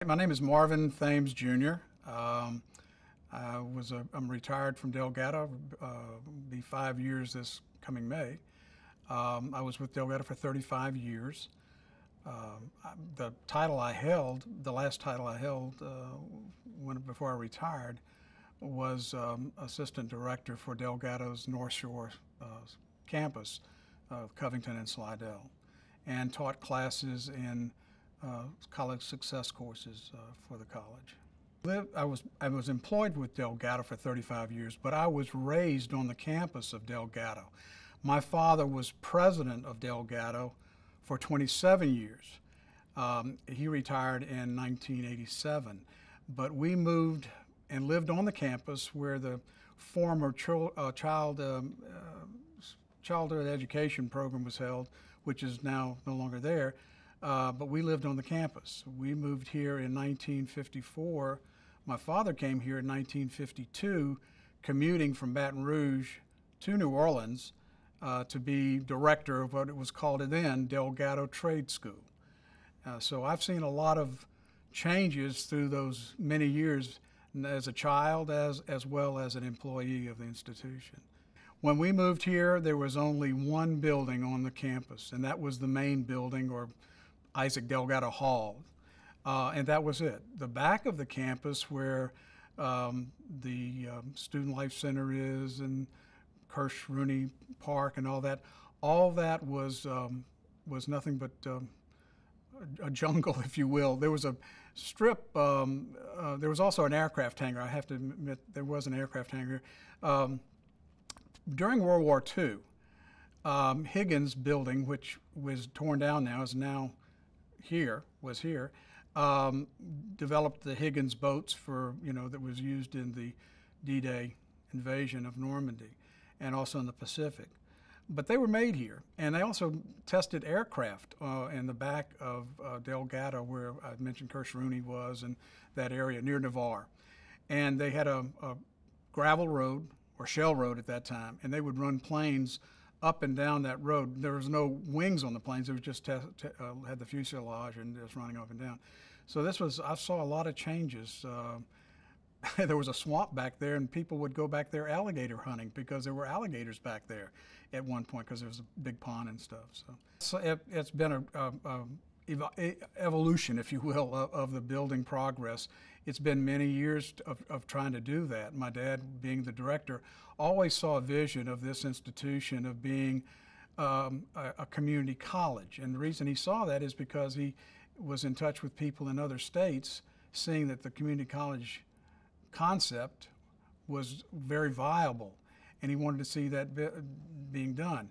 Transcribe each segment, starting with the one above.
My name is Marvin Thames Jr. I'm retired from Delgado, be 5 years this coming May. I was with Delgado for 35 years. The title I held, the last title I held before I retired, was Assistant Director for Delgado's North Shore campus of Covington and Slidell, and taught classes in college success courses for the college. I was employed with Delgado for 35 years, but I was raised on the campus of Delgado. My father was president of Delgado for 27 years. He retired in 1987, but we moved and lived on the campus where the former childhood education program was held, which is now no longer there. But we lived on the campus. We moved here in 1954. My father came here in 1952, commuting from Baton Rouge to New Orleans to be director of what it was called then Delgado Trade School. So I've seen a lot of changes through those many years as a child as well as an employee of the institution. When we moved here, there was only one building on the campus, and that was the main building, or Isaac Delgado Hall, and that was it. The back of the campus, where the Student Life Center is, and Kirsch Rooney Park, and all that was nothing but a jungle, if you will. There was a strip. There was also an aircraft hangar. I have to admit, there was an aircraft hangar. During World War II, Higgins building, which was torn down now, was here, developed the Higgins boats that was used in the D-Day invasion of Normandy and also in the Pacific. But they were made here, and they also tested aircraft in the back of Delgado, where I mentioned Kirsch Rooney was, and that area near Navarre. And they had a gravel road, or shell road at that time, and they would run planes up and down that road. There was no wings on the planes. It was just had the fuselage and just running up and down. So I saw a lot of changes. There was a swamp back there, and people would go back there alligator hunting because there were alligators back there at one point because there was a big pond and stuff. So it's been a evolution, if you will, of the building progress. It's been many years of trying to do that. My dad, being the director, always saw a vision of this institution of being a community college. And the reason he saw that is because he was in touch with people in other states, seeing that the community college concept was very viable, and he wanted to see that being done.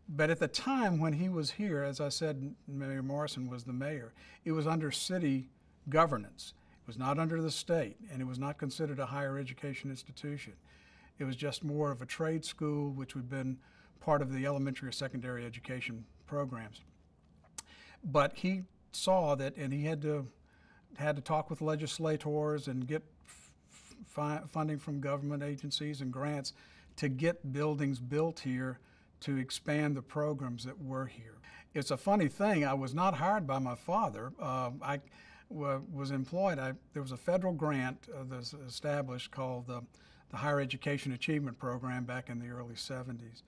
But at the time when he was here, as I said, Mayor Morrison was the mayor, it was under city governance. It was not under the state, and it was not considered a higher education institution. It was just more of a trade school, which would have been part of the elementary or secondary education programs. But he saw that, and he had to talk with legislators and get funding from government agencies and grants to get buildings built here to expand the programs that were here. It's a funny thing, I was not hired by my father. I was employed. There was a federal grant that was established called the Higher Education Achievement Program back in the early 70s.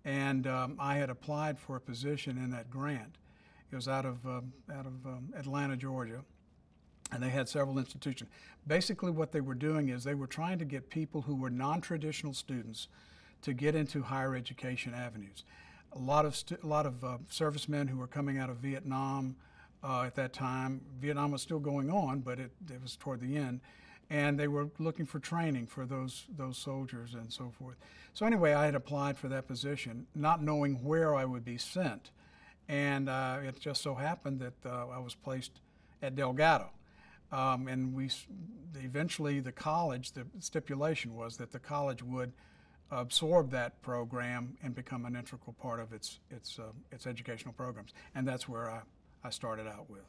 And I had applied for a position in that grant. It was out of Atlanta, Georgia. And they had several institutions. Basically what they were doing is they were trying to get people who were non-traditional students to get into higher education avenues. A lot of servicemen who were coming out of Vietnam at that time. Vietnam was still going on, but it was toward the end. And they were looking for training for those soldiers and so forth. So anyway, I had applied for that position, not knowing where I would be sent. And it just so happened that I was placed at Delgado. And eventually the college, the stipulation was that the college would absorb that program and become an integral part of its educational programs. And that's where I started out with.